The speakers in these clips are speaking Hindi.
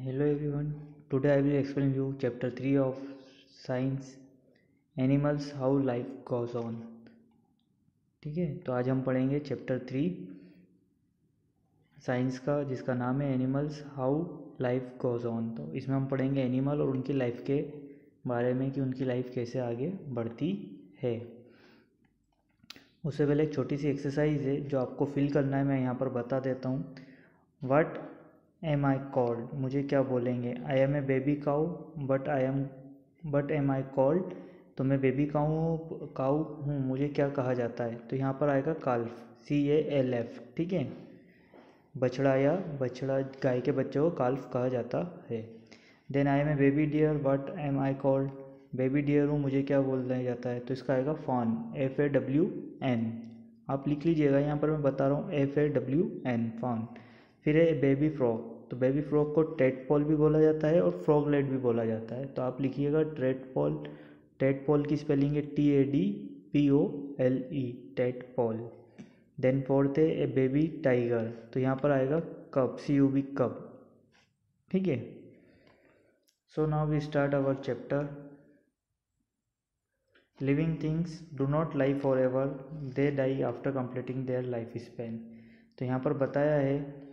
Hello everyone. Today I will explain you chapter 3 of Science Animals How Life Goes On. ठीक है, तो आज हम पढ़ेंगे चैप्टर 3 साइंस का, जिसका नाम है animals how life goes on. तो इसमें हम पढ़ेंगे एनिमल और उनकी लाइफ के बारे में कि उनकी लाइफ कैसे आगे बढ़ती है। उससे पहले एक छोटी सी एक्सरसाइज है जो आपको फिल करना है, मैं यहाँ पर बता देता हूँ। व्हाट एम आई कॉल्ड, मुझे क्या बोलेंगे। I am a baby cow but am I called, तो मैं बेबी काऊ हूँ, मुझे क्या कहा जाता है। तो यहाँ पर आएगा काल्फ, CALF। ठीक है, बछड़ा गाय के बच्चे को काल्फ कहा जाता है। Then I am a baby deer, what am I called, baby deer हूँ, मुझे क्या बोला जाता है। तो इसका आएगा फॉन, FAWN। आप लिख लीजिएगा, यहाँ पर मैं बता रहा हूँ FAWN, फॉन। फिर है बेबी फ्रॉग, तो बेबी फ्रॉग को टेडपोल भी बोला जाता है और फ्रॉगलेट भी बोला जाता है। तो आप लिखिएगा टेडपोल की स्पेलिंग है TADPOLE, टेडपोल। देन फोर्थ है ए बेबी टाइगर, तो यहाँ पर आएगा कब, CUB, कब। ठीक है, so now we start our chapter. Living things do not live forever, they die after completing their life span. तो यहाँ पर बताया है,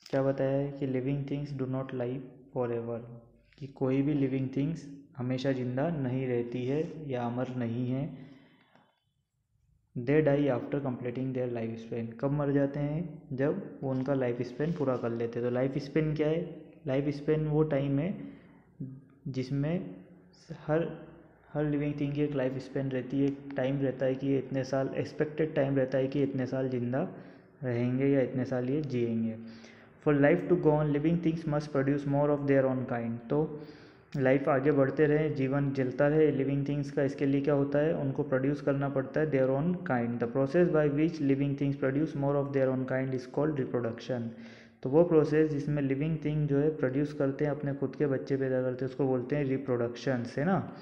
क्या बताया है कि living things do not live forever, कि कोई भी लिविंग थिंग्स हमेशा जिंदा नहीं रहती है या अमर नहीं है। They die after completing their life span, कब मर जाते हैं, जब वो उनका लाइफ स्पेन पूरा कर लेते हैं। तो लाइफ स्पेन क्या है, लाइफ स्पेन वो टाइम है जिसमें हर लिविंग थिंग की एक लाइफ स्पेन रहती है, एक टाइम रहता है कि ये इतने साल, एक्सपेक्टेड टाइम रहता है कि इतने साल जिंदा रहेंगे या इतने साल ये जिएंगे। For life to go on, living things must produce more of their own kind. तो लाइफ आगे बढ़ते रहे, जीवन चलता रहे लिविंग थिंग्स का, इसके लिए क्या होता है, उनको प्रोड्यूस करना पड़ता है there own kind. The process by which living things produce more of their own kind is called reproduction. तो वो प्रोसेस जिसमें लिविंग थिंग जो है प्रोड्यूस करते हैं, अपने खुद के बच्चे पैदा करते हैं, उसको बोलते हैं रिप्रोडक्शन, है ना।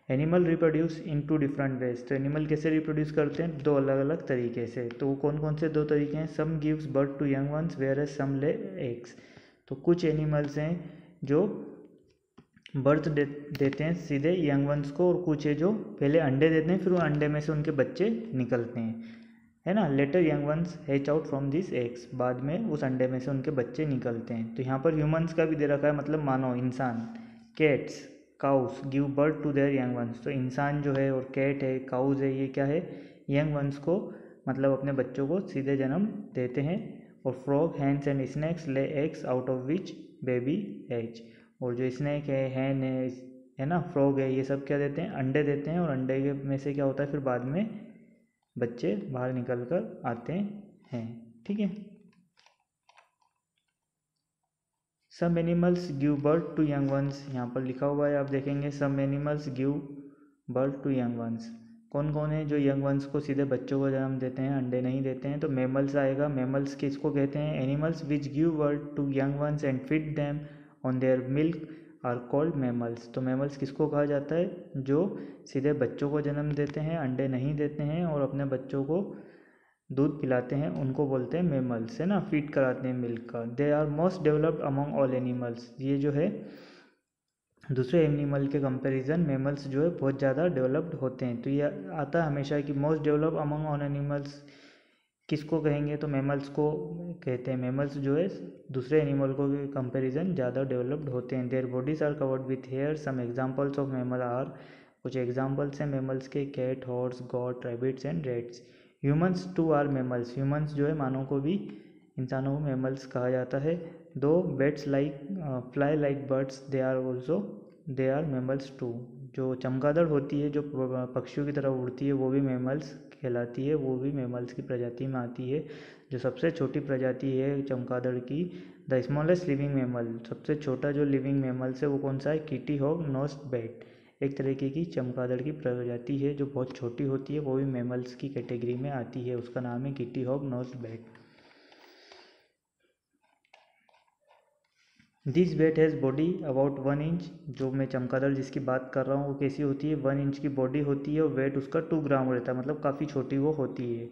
एनिमल रिप्रोड्यूस इन 2 डिफरेंट वेज, तो एनिमल कैसे रिप्रोड्यूस करते हैं, 2 अलग अलग तरीके से। तो वो कौन कौन से 2 तरीके हैं, some gives birth to young ones whereas some lay eggs. तो कुछ एनिमल्स हैं जो बर्थ देते हैं सीधे यंग वंस को, और कुछ है जो पहले अंडे देते हैं, फिर वो अंडे में से उनके बच्चे निकलते हैं, है ना। Later young ones hatch out from this eggs, बाद में उस अंडे में से उनके बच्चे निकलते हैं। तो यहाँ पर ह्यूमंस का भी दे रखा है, मतलब मानो इंसान, cats, cows give birth to their young ones. तो इंसान जो है और कैट है, काउस है, ये क्या है, यंग वंस को, मतलब अपने बच्चों को सीधे जन्म देते हैं। और frog, hens and snakes lay eggs out of which baby hatch. और जो स्नैक है, हैन है ना, फ्रॉग है, ये सब क्या देते हैं, अंडे देते हैं, और अंडे के में से क्या होता है, फिर बाद में बच्चे बाहर निकल कर आते हैं। ठीक है, some animals give birth to young ones, यहाँ पर लिखा हुआ है, आप देखेंगे some animals give birth to young ones. कौन कौन है जो यंग वंस को सीधे बच्चों को जन्म देते हैं, अंडे नहीं देते हैं। तो मैमल्स आएगा, मैमल्स किसको कहते हैं, animals which give birth to young ones and feed them on their milk are called mammals. तो मैमल्स किसको कहा जाता है, जो सीधे बच्चों को जन्म देते हैं, अंडे नहीं देते हैं, और अपने बच्चों को दूध पिलाते हैं, उनको बोलते हैं मैमल्स, है ना, फीड कराते हैं मिल्क का। They are most developed among all animals, ये जो है दूसरे एनिमल के कंपैरिजन मैमल्स जो है बहुत ज़्यादा डेवलप्ड होते हैं। तो ये आता है हमेशा कि most developed among all animals किसको कहेंगे, तो मैमल्स को कहते हैं। मैमल्स जो है दूसरे एनिमल को कंपैरिजन ज़्यादा डेवलप्ड होते हैं। Their bodies are covered with hair, some examples of mammal are, कुछ एग्जांपल्स हैं मैमल्स के, cat, horse, goat, rabbits and rats. Humans too are mammals, humans जो है मानव को भी, इंसानों को मैमल्स कहा जाता है। Though bats like fly like birds, they are mammals too. जो चमगादड़ होती है, जो पक्षियों की तरह उड़ती है, वो भी मैमल्स कहलाती है, वो भी मैमल्स की प्रजाति में आती है। जो सबसे छोटी प्रजाति है चमगादड़ की, द स्मॉलेस्ट लिविंग मैमल, सबसे छोटा जो लिविंग मैमल्स है वो कौन सा है, किटी हॉग नोस्ड बैट, एक तरीके की चमगादड़ की प्रजाति है जो बहुत छोटी होती है, वो भी मैमल्स की कैटेगरी में आती है, उसका नाम है kitty hog nosed bat. This bat has body about 1 inch, जो मैं चमगादड़ जिसकी बात कर रहा हूँ वो कैसी होती है, 1 इंच की बॉडी होती है, और वेट उसका 2 ग्राम रहता है, मतलब काफ़ी छोटी वो होती है।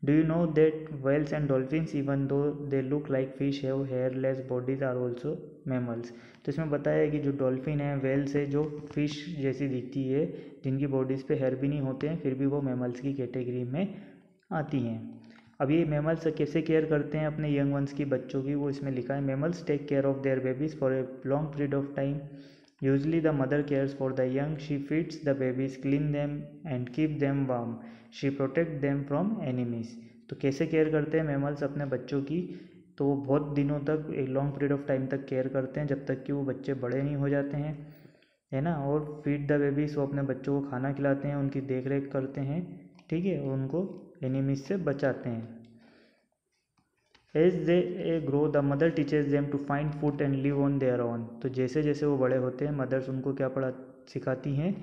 Do you know that whales and dolphins even though they look like fish have hairless bodies are also mammals. तो इसमें बताया है कि जो डॉल्फिन है, वेल्स है, जो फिश जैसी दिखती है, जिनकी बॉडीज़ पे हेयर भी नहीं होते हैं, फिर भी वो मैमल्स की कैटेगरी में आती हैं। अब ये मैमल्स कैसे केयर करते हैं अपने यंग वंस की, बच्चों की, वो इसमें लिखा है। Mammals take care of their babies for a long period of time. Usually the mother cares for the young, she feeds the babies, clean them and keep them warm, she protect them from enemies. तो कैसे केयर करते हैं मैमल्स अपने बच्चों की, तो वो बहुत दिनों तक, एक लॉन्ग पीरियड ऑफ टाइम तक केयर करते हैं, जब तक कि वो बच्चे बड़े नहीं हो जाते हैं, है ना। और फीड द बेबीज, वो अपने बच्चों को खाना खिलाते हैं, उनकी देख रेख करते हैं, ठीक है, और उनको एनिमीज से बचाते हैं। As they grow the mother teaches them to find food and live on their own. तो जैसे जैसे वो बड़े होते हैं, मदर्स उनको क्या सिखाती हैं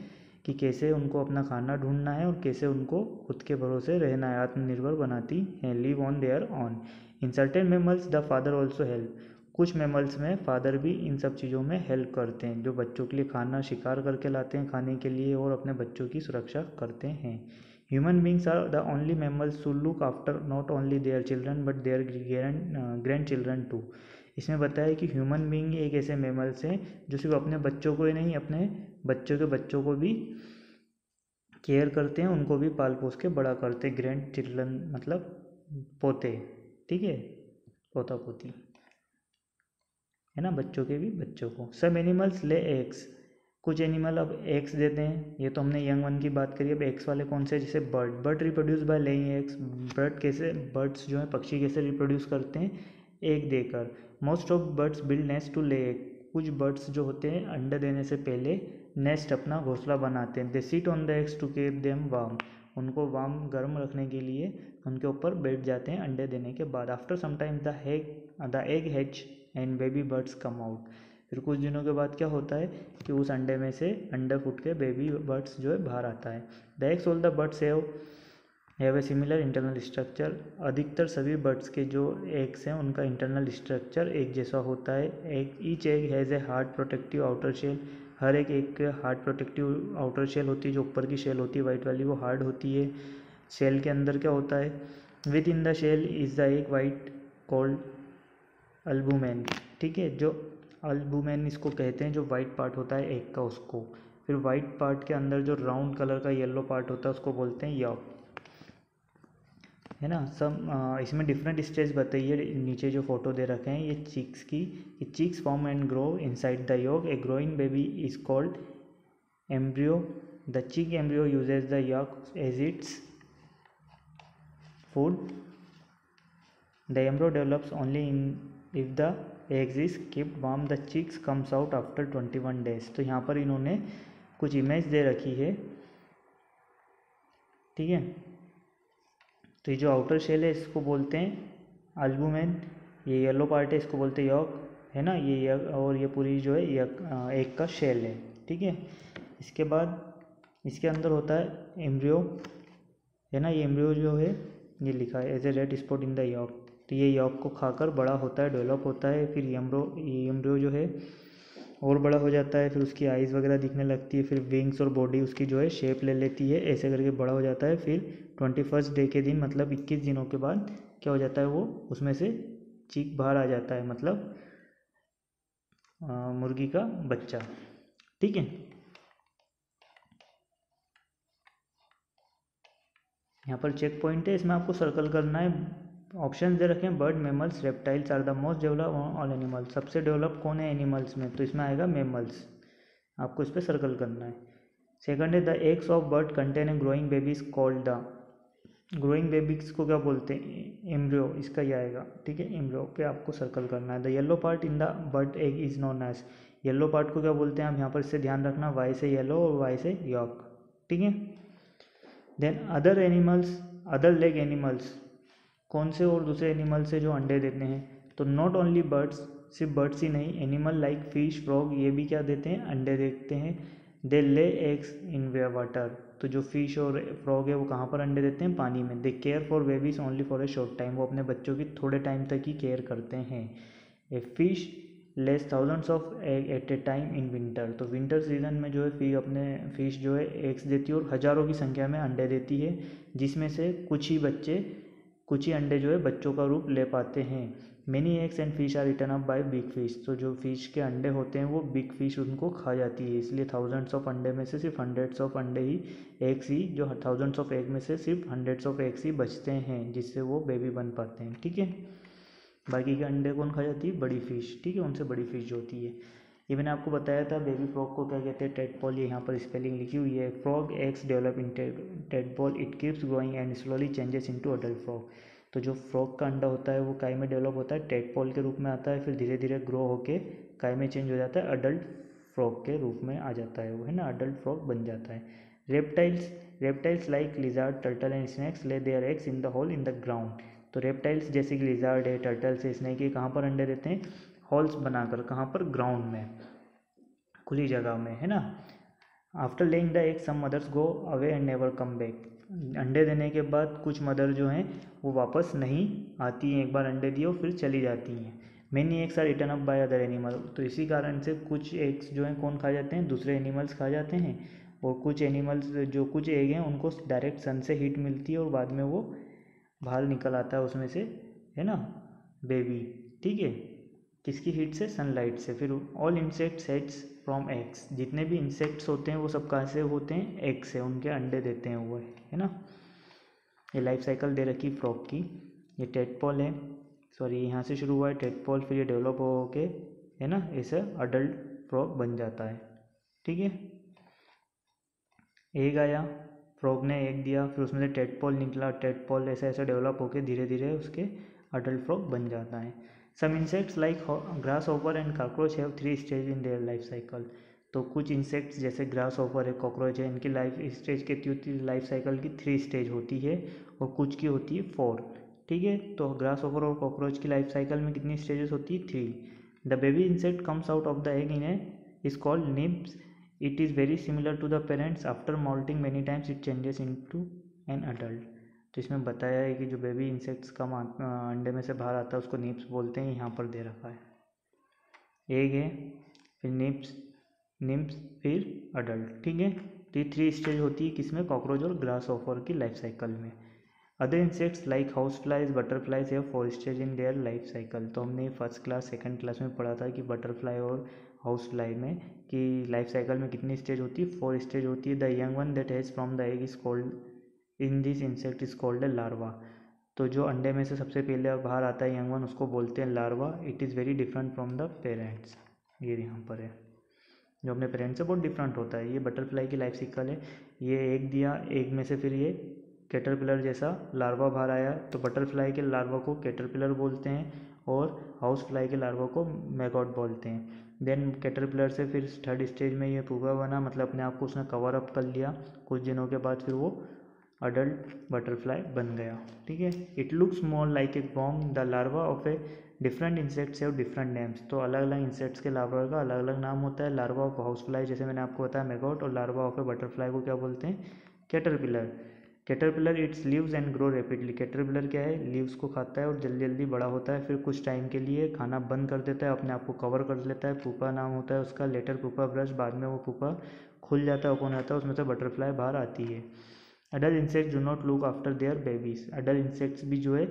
कि कैसे उनको अपना खाना ढूंढना है और कैसे उनको खुद के भरोसे रहना है, आत्मनिर्भर बनाती हैं। Live on their own. In certain mammals the father also help. कुछ मैमल्स में फादर भी इन सब चीज़ों में हेल्प करते हैं, जो बच्चों के लिए खाना शिकार करके लाते हैं खाने के लिए और अपने बच्चों की सुरक्षा करते हैं। Human beings are the only mammals who look after not only their children but their grandchildren too। इसमें बताया कि ह्यूमन बींग एक ऐसे मैमल्स हैं जो सिर्फ अपने बच्चों को ही नहीं, अपने बच्चों के बच्चों को भी केयर करते हैं, उनको भी पाल पोस के बड़ा करते हैं। ग्रैंड चिल्ड्रन मतलब पोते, ठीक है, पोता पोती, है ना, बच्चों के भी बच्चों को। सब एनिमल्स ले एग्स। कुछ एनिमल अब एग्स देते हैं, ये तो हमने यंग वन की बात करी। अब एग्स वाले कौन से, जैसे bird reproduce by laying eggs. Birds जो है, पक्षी कैसे रिप्रोड्यूस करते हैं, एग देकर। Most of birds build nest to lay egg. कुछ बर्ड्स जो होते हैं अंडे देने से पहले नेस्ट, अपना घोंसला बनाते हैं। They sit on the eggs to keep them warm. उनको वार्म, गर्म रखने के लिए उनके ऊपर बैठ जाते हैं अंडे देने के बाद। After some time the egg hatch and baby birds come out. फिर कुछ दिनों के बाद क्या होता है कि उस अंडे में से अंडा फूट के बेबी बर्ड्स जो है बाहर आता है। The eggs all the birds have a similar internal structure. अधिकतर सभी बर्ड्स के जो एग्स हैं उनका इंटरनल स्ट्रक्चर एक जैसा होता है। Each egg has a hard protective outer shell. हर एक egg hard protective outer shell होती है, जो ऊपर की शेल होती है वाइट वाली, वो हार्ड होती है। शेल के अंदर क्या होता है, within the shell is the egg white called albumen, ठीक है। जो अल्बुमेन इसको कहते हैं, जो वाइट पार्ट होता है एग का, उसको। फिर वाइट पार्ट के अंदर जो राउंड कलर का येलो पार्ट होता है उसको बोलते हैं यॉक, है ना। सब इसमें डिफरेंट स्टेज बताइए, नीचे जो फोटो दे रखे हैं ये चीक्स की। Chicks form and grow inside the yolk. A growing baby is called embryo. The chick embryo uses the yolk as its food. The embryo develops only in if the eggs is keeped warm. The chicks comes out after 21 days। तो यहाँ पर इन्होंने कुछ इमेज दे रखी है, ठीक है। तो ये जो आउटर शेल है इसको बोलते हैं अल्बुमेन, ये येलो पार्ट है इसको बोलते हैं यॉक, है ना। ये और ये पूरी जो है एग का शेल है, ठीक है। इसके बाद इसके अंदर होता है एम्ब्रियो, है ना। ये एम्ब्रियो जो है ये लिखा है as a red spot in the yolk. तो ये यॉक को खाकर बड़ा होता है, डेवलप होता है। फिर ये एम्ब्रियो जो है और बड़ा हो जाता है, फिर उसकी आइज़ वगैरह दिखने लगती है, फिर विंग्स और बॉडी उसकी जो है शेप ले लेती है, ऐसे करके बड़ा हो जाता है। फिर 21st डे के दिन, मतलब 21 दिनों के बाद क्या हो जाता है, वो उसमें से चीक बाहर आ जाता है, मतलब मुर्गी का बच्चा, ठीक है। यहाँ पर चेक पॉइंट है, इसमें आपको सर्कल करना है। ऑप्शन दे रखे हैं, bird, mammals, reptiles are the most develop all animals. सबसे डेवलप कौन है एनिमल्स में, तो इसमें आएगा मेमल्स, आपको इस पर सर्कल करना है। सेकंड है the eggs of bird contain a growing babies called the. Growing babies को क्या बोलते हैं, एम्ब्रियो, इसका ही आएगा, ठीक है। एम्ब्रियो पे आपको सर्कल करना है। The yellow part in the bird egg is known as. Yellow part को क्या बोलते हैं, आप यहाँ पर इससे ध्यान रखना, वाई से येलो और वाई से यॉक, ठीक है। Then other animals, other leg animals, कौन से और दूसरे एनिमल से जो अंडे देते हैं, तो नॉट ओनली बर्ड्स, सिर्फ बर्ड्स ही नहीं, एनिमल लाइक फिश, फ्रॉग, ये भी क्या देते हैं, अंडे देते हैं। दे ले एग्स इन वाटर। तो जो फिश और फ्रॉग है वो कहाँ पर अंडे देते हैं, पानी में। They care for babies only for a short time. वो अपने बच्चों की थोड़े टाइम तक ही केयर करते हैं। A fish lays thousands of egg at a time in winter. तो विंटर सीजन में जो है फिश जो है एग्स देती है और हज़ारों की संख्या में अंडे देती है, जिसमें से कुछ ही बच्चे कुछ ही अंडे जो है बच्चों का रूप ले पाते हैं। Many eggs and fish are eaten up by big fish, तो जो फिश के अंडे होते हैं वो बिग फिश उनको खा जाती है, इसलिए थाउजेंड्स ऑफ अंडे में से सिर्फ हंड्रेड्स ऑफ अंडे ही एग्स ही, जो थाउजेंड्स ऑफ एग में से सिर्फ हंड्रेड्स ऑफ एग्स ही बचते हैं जिससे वो बेबी बन पाते हैं। ठीक है, बाकी के अंडे कौन खा जाती है? बड़ी फिश। ठीक है, उनसे बड़ी फिश जो होती है। ये मैंने आपको बताया था बेबी फ्रॉग को क्या कहते हैं, टेडपोल। ये यहाँ पर स्पेलिंग लिखी हुई है। Frog eggs develop in tadpole, it keeps growing and slowly changes into adult frog. तो जो फ्रॉग का अंडा होता है वो काय में डेवलप होता है, टेडपोल के रूप में आता है, फिर धीरे धीरे ग्रो होके काय में चेंज हो जाता है, अडल्ट फ्रॉग के रूप में आ जाता है वो, है ना, अडल्ट फ्रॉग बन जाता है। Reptiles like lizard, turtle and snakes lay their eggs in the hole in the ground. तो रेप्टाइल्स जैसे कि लिजार्ड है, टर्टल्स है, स्नेक है, कहाँ पर अंडे देते हैं? होल्स बनाकर। कहाँ पर? ग्राउंड में, खुली जगह में, है ना। After laying the egg some mothers go away and never come back. अंडे देने के बाद कुछ मदर जो हैं वो वापस नहीं आती हैं, एक बार अंडे दिए और फिर चली जाती हैं। Many eggs are eaten up by other animal, तो इसी कारण से कुछ एग्स जो हैं कौन खा जाते हैं? दूसरे एनिमल्स खा जाते हैं। और कुछ एनिमल्स जो कुछ एग हैं उनको डायरेक्ट सन से हीट मिलती है और बाद में वो बाहर निकल आता है उसमें से, है ना, बेबी। ठीक है, किसकी हीट से? सनलाइट से। फिर all insects heads from eggs, जितने भी इंसेक्ट्स होते हैं वो सब कहाँ से होते हैं? एग से, उनके अंडे देते हैं वो, है ना। ये लाइफ साइकिल दे रखी फ्रॉग की। ये टेडपोल है, सॉरी यहाँ से शुरू हुआ है टेडपोल, फिर ये डेवलप हो के, है ना, ऐसे अडल्ट फ्रॉग बन जाता है। ठीक है, एग आया, फ्रॉग ने एग दिया, फिर उसमें से टेडपोल निकला, टेडपोल ऐसे ऐसे डेवलप होके धीरे धीरे उसके अडल्ट फ्रॉग बन जाता है। Some insects like grasshopper and cockroach have 3 stage in their life cycle. तो कुछ इंसेक्ट्स जैसे ग्रास ऑपर है, कॉकरोच है, इनकी लाइफ स्टेज कितनी होती है? लाइफ साइकिल की 3 स्टेज होती है और कुछ की होती है 4। ठीक है, तो ग्रास ऑपर और कॉकरोच की लाइफ साइकिल में कितनी स्टेजेस होती है? 3। The baby insect comes out of the egg in A is called NIMS. It is very similar to the parents. After molting many times it changes into an adult. तो इसमें बताया है कि जो बेबी इंसेक्ट्स का अंडे में से बाहर आता है उसको निप्स बोलते हैं, यहाँ पर दे रखा है। एग है, फिर निम्स, फिर अडल्ट। ठीक है, तो ये 3 स्टेज होती है किसमें? कॉकरोच और ग्रास ऑफर की लाइफ साइकिल में। Other insects like house flies, butterflies have 4 stage in their life cycle. तो हमने फर्स्ट क्लास सेकंड क्लास में पढ़ा था कि बटरफ्लाई और हाउस फ्लाई में कि लाइफ साइकिल में कितनी स्टेज होती है? 4 स्टेज होती है। The young one that has from the egg is called in this insect is called a larva. तो जो अंडे में से सबसे पहले बाहर आता है यंग वन, उसको बोलते हैं larva. It is very different from the parents. ये यहाँ पर है, जो अपने पेरेंट्स से बहुत डिफरेंट होता है। ये बटरफ्लाई की लाइफ साइकिल है। ये एग दिया, एग में से फिर ये कैटरपिलर जैसा लार्वा बाहर आया, तो बटरफ्लाई के लार्वा को कैटरपिलर बोलते हैं और हाउस फ्लाई के लार्वा को मैगॉट बोलते हैं। देन कैटरपिलर से फिर थर्ड स्टेज में ये पुपा बना, मतलब अपने आप को उसने कवर अप कर लिया। कुछ दिनों के बाद फिर वो अडल्ट बटरफ्लाई बन गया। ठीक है, it looks more like a worm. The larva of a different insects have different names. तो अलग अलग इंसेक्ट्स के लार्वा का अलग अलग नाम होता है। लार्वा ऑफ हाउस फ्लाई जैसे मैंने आपको बताया मैगॉट, और लार्वा ऑफ ए बटरफ्लाई को क्या बोलते हैं? Caterpillar. Caterpillar it's leaves and grow rapidly. Caterpillar क्या है? लीव्स को खाता है और जल्दी जल्दी बड़ा होता है, फिर कुछ टाइम के लिए खाना बंद कर देता है, अपने आप को कवर कर लेता है। पुपा नाम होता है उसका, लेटर पुपा ब्रश, बाद में वो पुपा खुल जाता है, ओपन होता है, उसमें से बटरफ्लाई बाहर आती है। Adult insects do not look after their babies. Adult insects भी जो है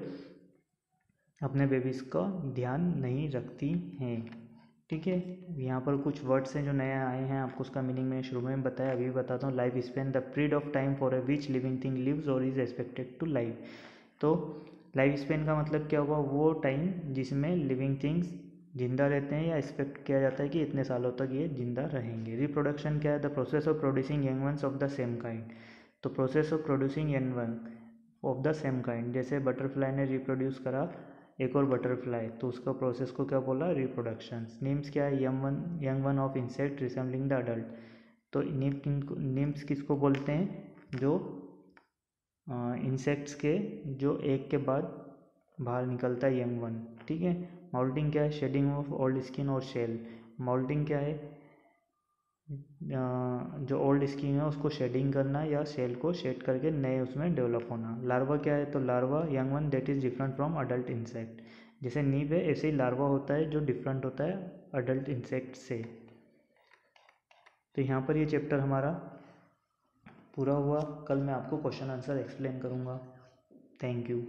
अपने बेबीज़ का ध्यान नहीं रखती हैं। ठीक है, यहाँ पर कुछ वर्ड्स हैं जो नए आए हैं, आपको उसका मीनिंग मैंने शुरू में बताया, अभी भी बताता हूँ। Life span, the period of time for a which living thing lives और इज एक्सपेक्टेड टू लाइव। तो लाइफ स्पेन का मतलब क्या हुआ? वो टाइम जिसमें लिविंग थिंग्स जिंदा रहते हैं या एक्सपेक्ट किया जाता है कि इतने सालों तक ये जिंदा रहेंगे। रिप्रोडक्शन क्या है? The process of producing young ones of the same kind. तो process of producing young one of the same kind, जैसे बटरफ्लाई ने रिप्रोड्यूस करा एक और बटरफ्लाई, तो उसका प्रोसेस को क्या बोला? रिप्रोडक्शन। नेम्स क्या है? Young one of insect resembling the adult. तो नेम्स किसको बोलते हैं? जो इंसेक्ट्स के जो एक के बाद बाहर निकलता है, यंग वन। ठीक है, मॉल्टिंग क्या है? शेडिंग ऑफ ओल्ड स्किन और शेल। मॉल्टिंग क्या है? जो ओल्ड स्किन है उसको शेडिंग करना या सेल को शेड करके नए उसमें डेवलप होना। लार्वा क्या है? तो larva young one that is different from adult insect. जैसे नीब है ऐसे ही लार्वा होता है जो डिफरेंट होता है अडल्ट इंसेक्ट से। तो यहाँ पर ये चैप्टर हमारा पूरा हुआ। कल मैं आपको क्वेश्चन आंसर एक्सप्लेन करूँगा। Thank you.